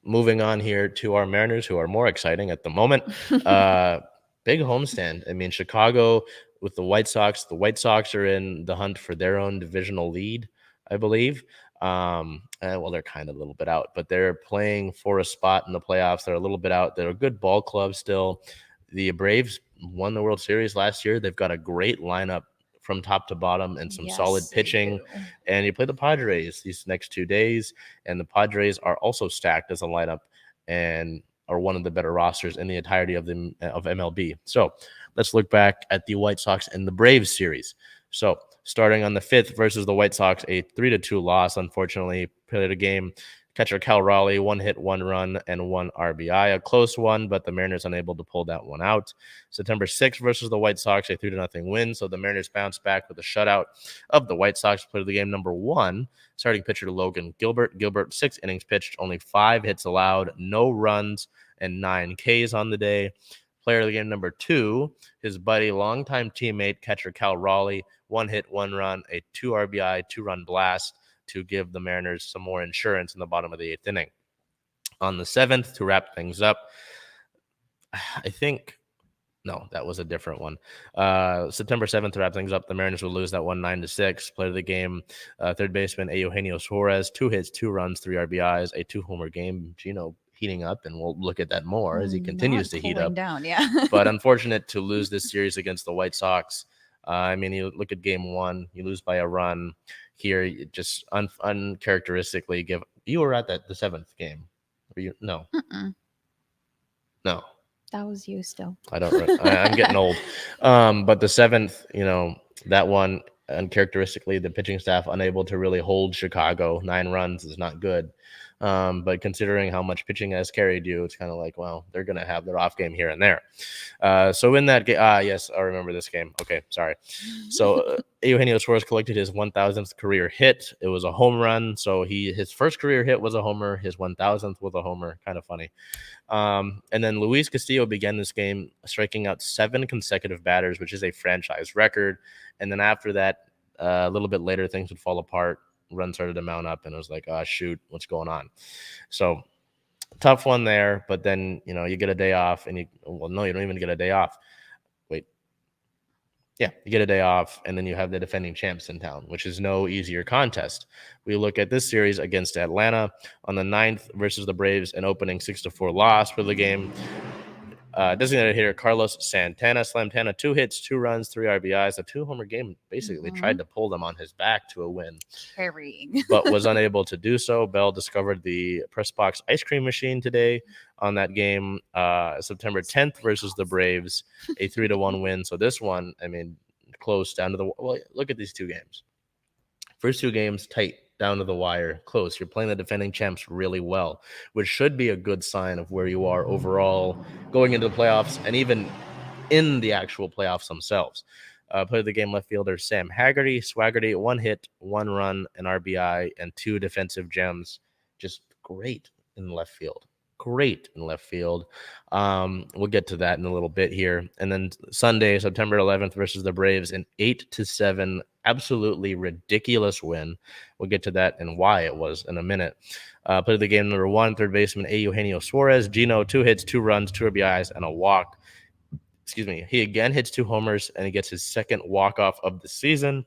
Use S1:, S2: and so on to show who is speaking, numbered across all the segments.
S1: Moving on here to our Mariners, who are more exciting at the moment. Big homestand. I mean, Chicago with the White Sox. The White Sox are in the hunt for their own divisional lead, I believe. Well, they're kind of a little bit out, but they're playing for a spot in the playoffs. They're a little bit out. They're a good ball club still. The Braves won the World Series last year. They've got a great lineup from top to bottom and some solid pitching. And you play the Padres these next 2 days, and the Padres are also stacked as a lineup and are one of the better rosters in the entirety of MLB. So let's look back at the White Sox and the Braves series. So starting on the 5th versus the White Sox, a 3-2 loss, unfortunately. Played a game. Catcher Cal Raleigh, 1 hit, 1 run, and 1 RBI. A close one, but the Mariners unable to pull that one out. September 6th versus the White Sox, a 3-0 win. So the Mariners bounced back with a shutout of the White Sox. Played the game number 1. Starting pitcher Logan Gilbert. Gilbert, 6 innings pitched, only 5 hits allowed, no runs, and 9 Ks on the day. Player of the game number 2, his buddy, longtime teammate, catcher Cal Raleigh, 1 hit, 1 run, a 2 RBI, 2-run blast to give the Mariners some more insurance in the bottom of the 8th inning. On the 7th, to wrap things up, that was a different one. September 7th, to wrap things up, the Mariners will lose that one 9-6. Player of the game, third baseman Eugenio Suarez, 2 hits, 2 runs, 3 RBIs, a 2-homer game. Eugenio heating up, and we'll look at that more as he continues to heat up.
S2: Down, yeah.
S1: But unfortunate to lose this series against the White Sox. I mean, you look at game 1, you lose by a run. Here, you just uncharacteristically give. You were at the 7th game. Were you? No. No.
S2: That was you still.
S1: I'm getting old. But the 7th, that one, uncharacteristically, the pitching staff unable to really hold Chicago. 9 runs is not good. But considering how much pitching has carried you, it's kind of like, well, they're going to have their off game here and there. So in that game, yes, I remember this game. Okay, sorry. So Eugenio Suarez collected his 1,000th career hit. It was a home run. So his first career hit was a homer. His 1,000th was a homer. Kind of funny. And then Luis Castillo began this game striking out 7 consecutive batters, which is a franchise record. And then after that, a little bit later, things would fall apart. Run started to mount up, and it was like, shoot, what's going on? So tough one there. But then, you get a day off, and you don't even get a day off. You get a day off, and then you have the defending champs in town, which is no easier contest. We look at this series against Atlanta on the 9th versus the Braves, an opening 6-4 loss for the game. Designated hitter Carlos Santana slammed 2 hits, 2 runs, 3 RBIs. A 2-homer game basically tried to pull them on his back to a win.
S2: Carrying.
S1: But was unable to do so. Bell discovered the press box ice cream machine today on that game. September 10th versus the Braves, a 3-1 win. So this one, close down to the – well, look at these 2 games. First 2 games, tight. Down to the wire, close. You're playing the defending champs really well, which should be a good sign of where you are overall going into the playoffs and even in the actual playoffs themselves. Played the game left fielder Sam Haggerty, Swaggerty, 1 hit, 1 run, an RBI, and 2 defensive gems. Just great in left field. We'll get to that in a little bit here. And then Sunday, September 11th versus the Braves, an 8-7 absolutely ridiculous win. We'll get to that and why it was in a minute. Played the game number 1, third baseman Eugenio Suarez. Gino, 2 hits, 2 runs, 2 RBIs, and a walk. He again hits 2 homers, and he gets his second walk-off of the season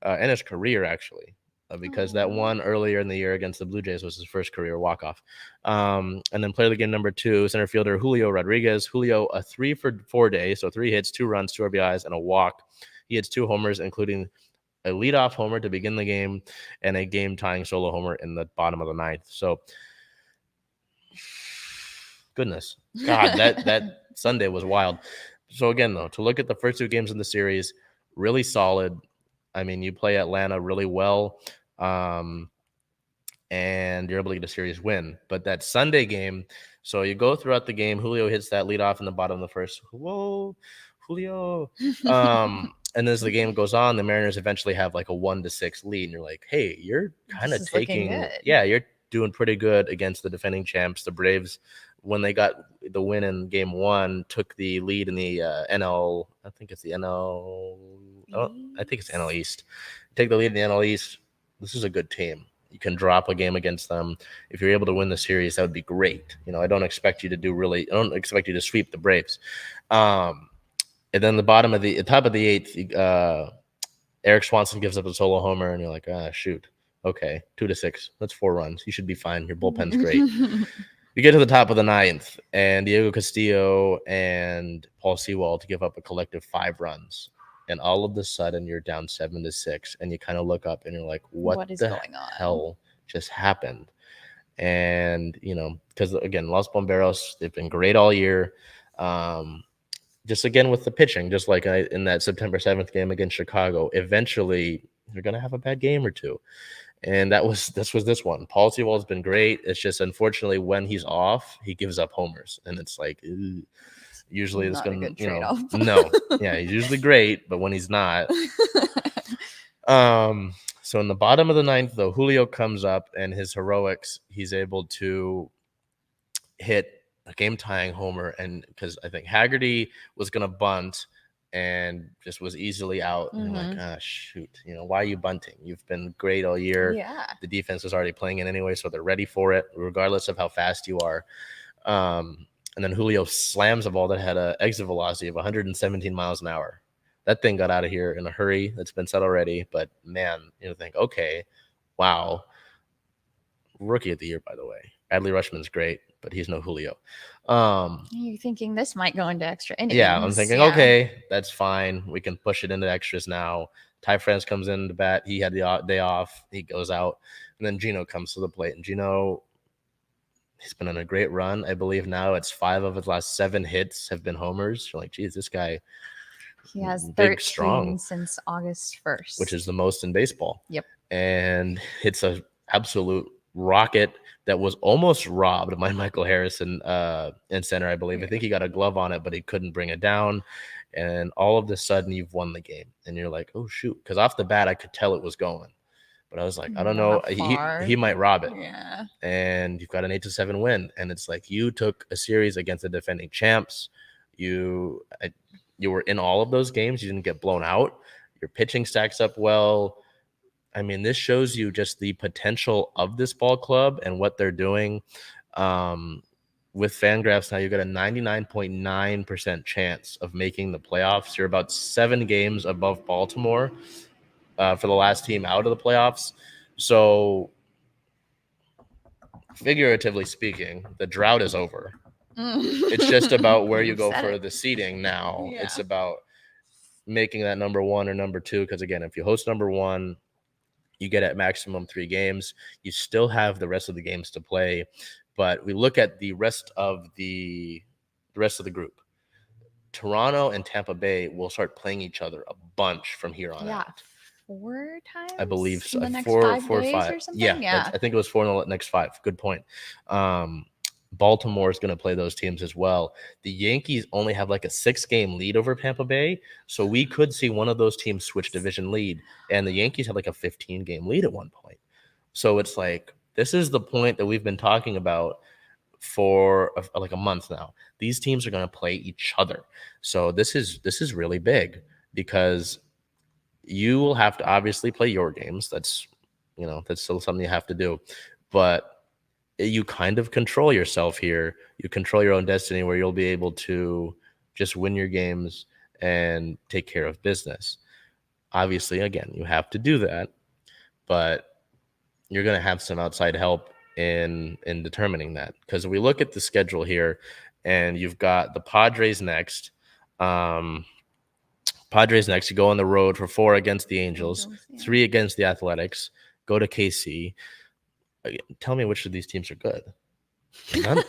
S1: and his career, actually. Because that one earlier in the year against the Blue Jays was his first career walk-off. And then play the game number 2, center fielder Julio Rodriguez. Julio, a 3-for-4 day, so 3 hits, 2 runs, 2 RBIs, and a walk. He hits 2 homers, including a leadoff homer to begin the game and a game-tying solo homer in the bottom of the 9th. So, goodness. God, that Sunday was wild. So, again, though, to look at the first 2 games in the series, really solid. You play Atlanta really well. And and you're able to get a series win. But that Sunday game, so you go throughout the game, Julio hits that lead off in the bottom of the first. Whoa, Julio. And as the game goes on, the Mariners eventually have like a 1-6 lead, and you're like, hey, you're kind of taking, you're doing pretty good against the defending champs, the Braves. When they got the win in game 1, took the lead in the NL, I think it's the NL, I think it's NL East. Take the lead in the NL East. This is a good team. You can drop a game against them. If you're able to win the series, that would be great. I don't expect you to sweep the Braves. And then the top of the 8th, Eric Swanson gives up a solo homer, and you're like, shoot. Okay, 2-6. That's 4 runs. You should be fine. Your bullpen's great. You get to the top of the 9th, and Diego Castillo and Paul Sewald give up a collective 5 runs. And all of a sudden, you're down 7-6, and you kind of look up, and you're like, what is going on? Hell just happened? And, because, again, Los Bomberos, they've been great all year. Just, again, with the pitching, just like in that September 7th game against Chicago, eventually you're going to have a bad game or two. And this was this one. Paul Sewald's been great. It's just, unfortunately, when he's off, he gives up homers. And it's like, usually it's going to, no. Yeah, he's usually great, but when he's not. So in the bottom of the 9th, though, Julio comes up, and his heroics, he's able to hit a game-tying homer. And because I think Haggerty was going to bunt and just was easily out. And you're like, shoot, why are you bunting? You've been great all year. Yeah. The defense is already playing it anyway, so they're ready for it, regardless of how fast you are. And then Julio slams a ball that had an exit velocity of 117 miles an hour. That thing got out of here in a hurry. That's been said already. But, man, think, okay, wow. Rookie of the year, by the way. Adley Rutschman's great, but he's no Julio.
S2: You're thinking this might go into extra innings.
S1: Yeah, I'm thinking, okay, that's fine. We can push it into extras now. Ty France comes in to bat. He had the day off. He goes out. And then Gino comes to the plate. And Gino, he's been on a great run. I believe now it's 5 of his last 7 hits have been homers. You're like, geez, this guy.
S2: He has 13 strong since August 1st.
S1: Which is the most in baseball.
S2: Yep.
S1: And hits an absolute rocket that was almost robbed by Michael Harrison in center, I believe. I think he got a glove on it, but he couldn't bring it down. And all of a sudden, you've won the game. And you're like, oh, shoot. Because off the bat, I could tell it was going. But I was like, I don't know. He might rob it.
S2: Yeah.
S1: And you've got an 8-7 win. And it's like you took a series against the defending champs. You were in all of those games. You didn't get blown out. Your pitching stacks up well. I mean, this shows you just the potential of this ball club and what they're doing. With Fangraphs now, you've got a 99.9% chance of making the playoffs. You're about 7 games above Baltimore for the last team out of the playoffs. So, figuratively speaking, the drought is over. It's just about where you go for the seeding now. Yeah. It's about making that number 1 or number 2. Because, again, if you host number 1, you get at maximum 3 games. You still have the rest of the games to play, but we look at the rest of the group. Toronto and Tampa Bay will start playing each other a bunch from here on out.
S2: 4 times,
S1: I believe so.
S2: In the next
S1: 4
S2: 5
S1: or
S2: days
S1: 5
S2: or something.
S1: Yeah. I think it was 4 in the next 5. Good point. Baltimore is going to play those teams as well. The Yankees only have like a 6-game lead over Tampa Bay, so we could see one of those teams switch division lead, and the Yankees had like a 15-game lead at one point. So it's like, this is the point that we've been talking about for like a month now. These teams are going to play each other. So this is really big, because you will have to obviously play your games. That's still something you have to do, but you kind of control yourself here. You control your own destiny, where you'll be able to just win your games and take care of business. Obviously, again, you have to do that, but you're going to have some outside help in determining that. Because we look at the schedule here, and you've got the Padres next. You go on the road for 4 against the Angels, 3 against the Athletics, go to KC. Tell me which of these teams are good. None.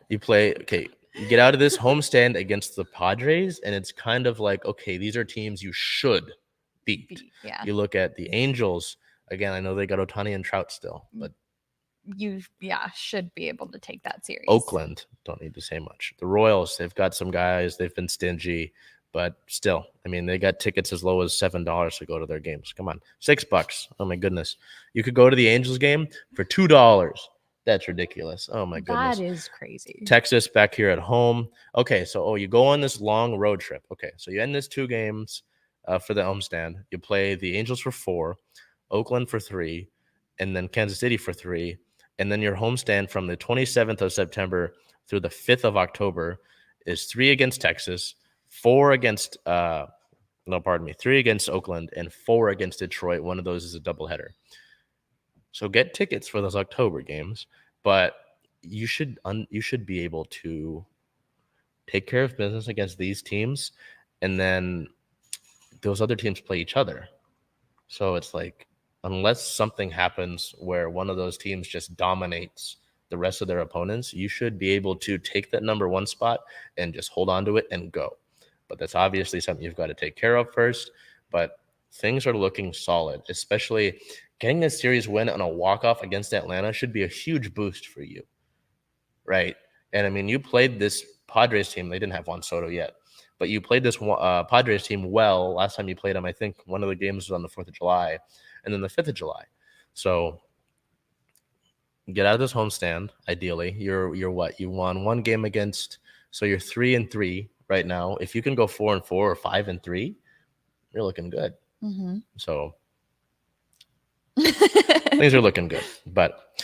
S1: You get out of this homestand against the Padres, and it's kind of like, okay, these are teams you should beat.
S2: Yeah.
S1: You look at the Angels. Again, I know they got Ohtani and Trout still, but
S2: you should be able to take that series.
S1: Oakland, don't need to say much. The Royals, they've got some guys. They've been stingy, but still, I mean, they got tickets as low as $7 to go to their games. Come on, $6. Oh my goodness, you could go to the Angels game for $2. That's ridiculous. Oh my goodness,
S2: that is crazy.
S1: Texas back here at home. Okay, so you go on this long road trip. Okay, so you end this 2 games for the homestand. You play the Angels for 4, Oakland for 3, and then Kansas City for 3. And then your homestand from the 27th of September through the 5th of October is 3 against Texas, 4 against 3 against Oakland, and 4 against Detroit. One of those is a doubleheader. So get tickets for those October games, but you should be able to take care of business against these teams, and then those other teams play each other. So it's like, unless something happens where one of those teams just dominates the rest of their opponents, you should be able to take that number 1 spot and just hold on to it and go. But that's obviously something you've got to take care of first. But things are looking solid, especially getting this series win on a walk-off against Atlanta should be a huge boost for you, right? And I mean, you played this Padres team. They didn't have Juan Soto yet, but you played this Padres team well last time you played them. I think one of the games was on the 4th of July and then the 5th of July. So get out of this homestand, ideally. You're what? You won 1 game against, so you're 3-3 right now. If you can go 4-4 or 5-3, you're looking good.
S2: Mm-hmm.
S1: So things are looking good, but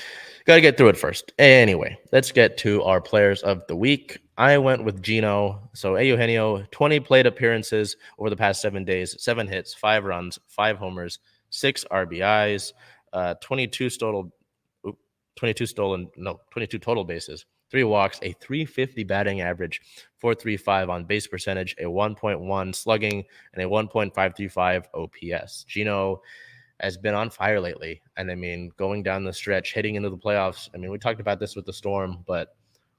S1: got to get through it first. Anyway, let's get to our players of the week. I went with Gino. So Eugenio, 20 plate appearances over the past 7 days, 7 hits, 5 runs, 5 homers, 6 RBIs, 22 total bases, 3 walks, a 350 batting average, 435 on base percentage, a 1.1 slugging, and a 1.535 OPS. Gino has been on fire lately. And I mean, going down the stretch, heading into the playoffs. I mean, we talked about this with the Storm, but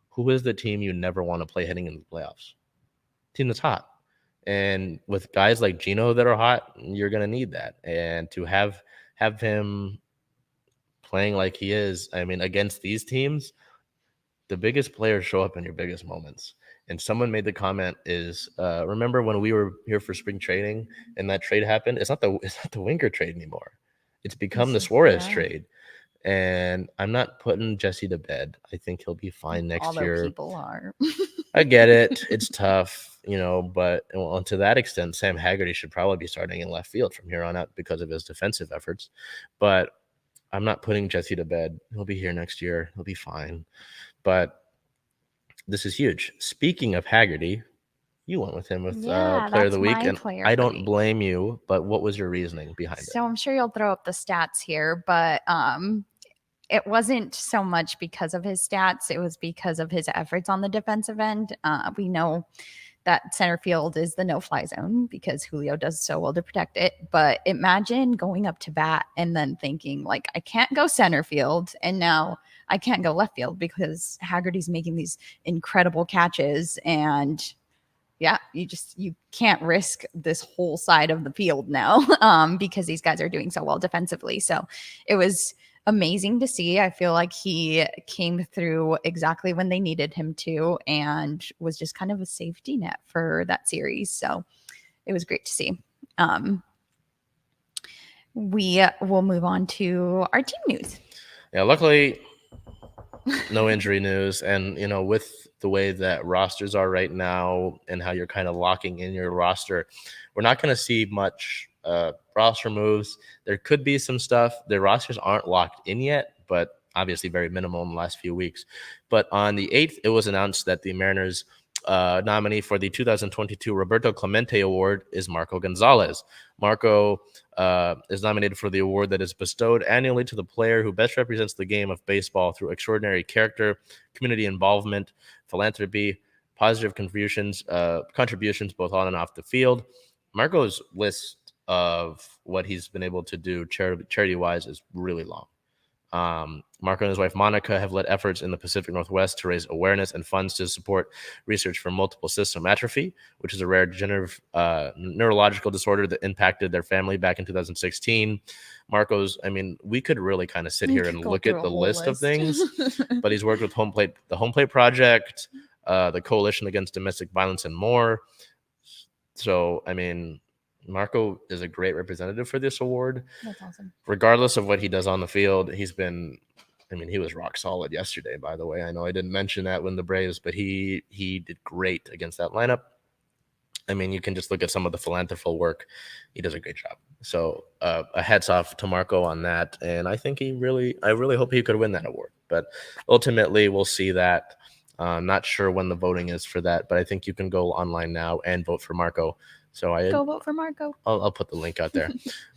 S1: who is the team you never want to play heading into the playoffs? Team that's hot. And with guys like Gino that are hot, you're going to need that. And to have him playing like he is, I mean, against these teams, the biggest players show up in your biggest moments. And someone made the comment is, remember when we were here for spring training and that trade happened? It's not the Winker trade anymore. It's become the Suarez trade. And I'm not putting Jesse to bed. I think he'll be fine next year.
S2: Although people are.
S1: I get it. It's tough, but to that extent, Sam Haggerty should probably be starting in left field from here on out because of his defensive efforts. But I'm not putting Jesse to bed. He'll be here next year. He'll be fine. But this is huge. Speaking of Haggerty, you went with him with Player of the Week, and I don't blame you. But what was your reasoning behind it?
S2: So I'm sure you'll throw up the stats here, but it wasn't so much because of his stats. It was because of his efforts on the defensive end. We know that center field is the no-fly zone because Julio does so well to protect it. But imagine going up to bat and then thinking, like, I can't go center field, and now I can't go left field because Haggerty's making these incredible catches. And yeah, you can't risk this whole side of the field now because these guys are doing so well defensively. So it was amazing to see. I feel like he came through exactly when they needed him to and was just kind of a safety net for that series. So it was great to see. We will move on to our team news.
S1: Yeah, luckily, no injury news. And, with the way that rosters are right now and how you're kind of locking in your roster, we're not going to see much roster moves. There could be some stuff. The rosters aren't locked in yet, but obviously very minimal in the last few weeks. But on the 8th, it was announced that the Mariners nominee for the 2022 Roberto Clemente Award is Marco Gonzalez. Marco is nominated for the award that is bestowed annually to the player who best represents the game of baseball through extraordinary character, community involvement, philanthropy, positive contributions both on and off the field. Marco's list of what he's been able to do charity-wise is really long. Marco and his wife Monica have led efforts in the Pacific Northwest to raise awareness and funds to support research for multiple system atrophy, which is a rare degenerative neurological disorder that impacted their family back in 2016. Marco's, I mean, we could really kind of sit here and look at the list of things, but he's worked with the Home Plate Project, the Coalition Against Domestic Violence, and more. So, I mean, Marco is a great representative for this award.
S2: That's awesome.
S1: Regardless of what he does on the field, he was rock solid yesterday, by the way. I know I didn't mention that when the Braves, but he did great against that lineup. I mean, you can just look at some of the philanthropical work. He does a great job. So a hats off to Marco on that. And I think I really hope he could win that award. But ultimately, we'll see that. Not sure when the voting is for that, but I think you can go online now and vote for Marco. So
S2: go vote for Marco.
S1: I'll put the link out there,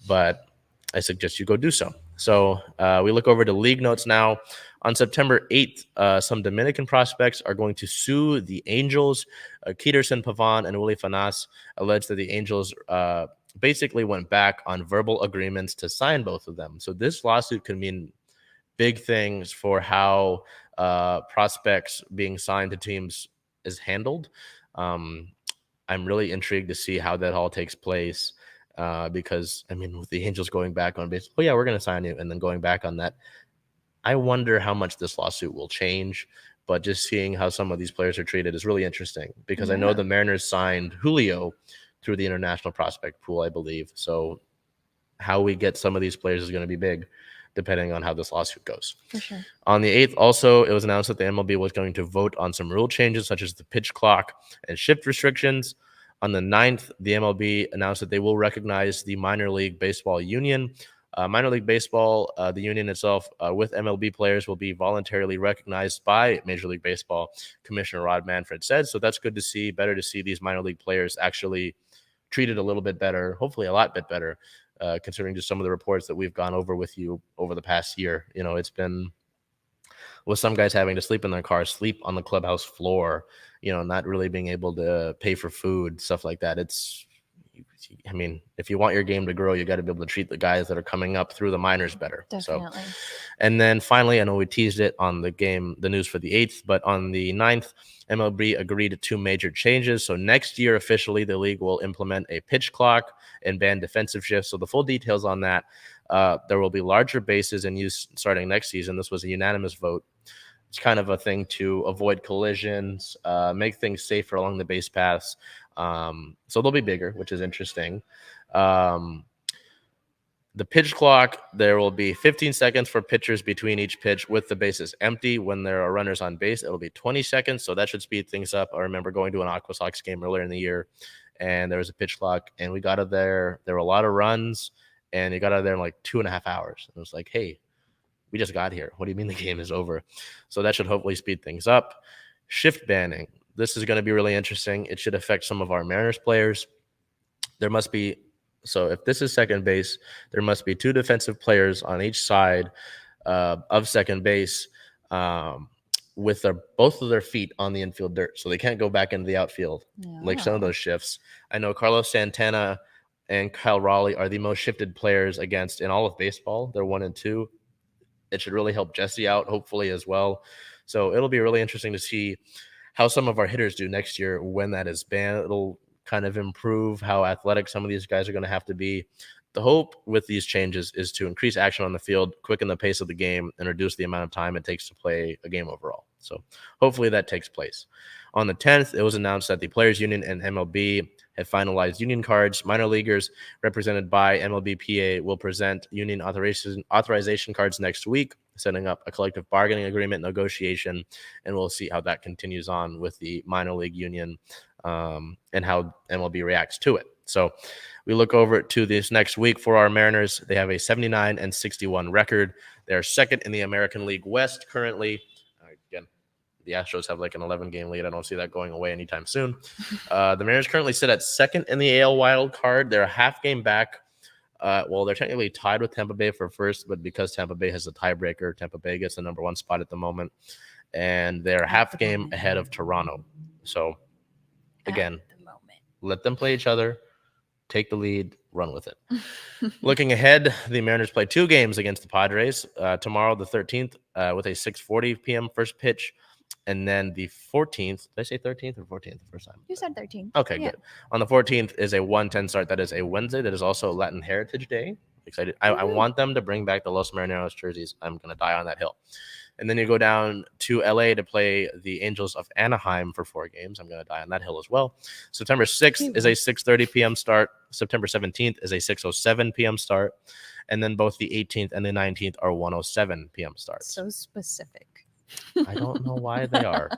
S1: but I suggest you go do so. So we look over to league notes now. On September 8th, some Dominican prospects are going to sue the Angels. Keterson Pavon and Willie Fanas allege that the Angels basically went back on verbal agreements to sign both of them. So this lawsuit could mean big things for how prospects being signed to teams is handled. I'm really intrigued to see how that all takes place because, I mean, with the Angels going back on base, oh, yeah, we're going to sign you, and then going back on that, I wonder how much this lawsuit will change. But just seeing how some of these players are treated is really interesting because I know the Mariners signed Julio through the international prospect pool, I believe. So how we get some of these players is going to be big, depending on how this lawsuit goes.
S2: For sure.
S1: On the 8th, also, it was announced that the MLB was going to vote on some rule changes, such as the pitch clock and shift restrictions. On the 9th, the MLB announced that they will recognize the Minor League Baseball Union. Minor League Baseball, the union itself, with MLB players will be voluntarily recognized by Major League Baseball Commissioner Rod Manfred said. So that's good to see. Better to see these minor league players actually treated a little bit better, hopefully a lot bit better, considering just some of the reports that we've gone over with you over the past year. You know, it's been with some guys having to sleep in their car, sleep on the clubhouse floor, you know, not really being able to pay for food, stuff like that. I mean, if you want your game to grow, you got to be able to treat the guys that are coming up through the minors better.
S2: Definitely.
S1: So, and then finally, I know we teased it on the news for the 8th, but on the 9th, MLB agreed to two major changes. So next year, officially, the league will implement a pitch clock and ban defensive shifts. So the full details on that, there will be larger bases in use starting next season. This was a unanimous vote. It's kind of a thing to avoid collisions, make things safer along the base paths. So they'll be bigger, which is interesting. The pitch clock, there will be 15 seconds for pitchers between each pitch with the bases empty. When there are runners on base, it'll be 20 seconds. So that should speed things up. I remember going to an Aqua Sox game earlier in the year, and there was a pitch clock, and we got out of there. There were a lot of runs, and you got out of there in like 2.5 hours. And it was like, hey, we just got here. What do you mean the game is over? So that should hopefully speed things up. Shift banning. This is going to be really interesting. It should affect some of our Mariners players. So if this is second base, there must be two defensive players on each side of second base with both of their feet on the infield dirt. So they can't go back into the outfield like some of those shifts. I know Carlos Santana and Kyle Raleigh are the most shifted players against in all of baseball. They're 1 and 2. It should really help Jesse out, hopefully, as well. So it'll be really interesting to see how some of our hitters do next year when that is banned. It'll kind of improve how athletic some of these guys are going to have to be. The hope with these changes is to increase action on the field, quicken the pace of the game, and reduce the amount of time it takes to play a game overall. So hopefully that takes place. On the 10th, it was announced that the Players Union and MLB have finalized union cards. Minor leaguers represented by MLBPA will present union authorization cards next week, setting up a collective bargaining agreement negotiation, and we'll see how that continues on with the minor league union and how MLB reacts to it. So we look over to this next week for our Mariners. They have a 79-61 record. They're second in the American League West currently. Again, the Astros have like an 11-game lead. I don't see that going away anytime soon. The Mariners currently sit at second in the AL wild card. They're a half game back. Well, they're technically tied with Tampa Bay for first, but because Tampa Bay has a tiebreaker, Tampa Bay gets the number 1 spot at the moment. And they're half game ahead of Toronto. So, again, let them play each other, take the lead, run with it. Looking ahead, the Mariners play 2 games against the Padres tomorrow, the 13th, with a 6:40 p.m. first pitch. And then the 14th, did I say 13th or 14th the first time?
S2: You said 13.
S1: Okay, good. On the 14th is a 1:10 start. That is a Wednesday. That is also Latin Heritage Day. Excited. I want them to bring back the Los Marineros jerseys. I'm going to die on that hill. And then you go down to LA to play the Angels of Anaheim for 4 games. I'm going to die on that hill as well. September 6th is a 6:30 p.m. start. September 17th is a 6:07 p.m. start. And then both the 18th and the 19th are 1:07 p.m. starts.
S2: So specific.
S1: I don't know why they are.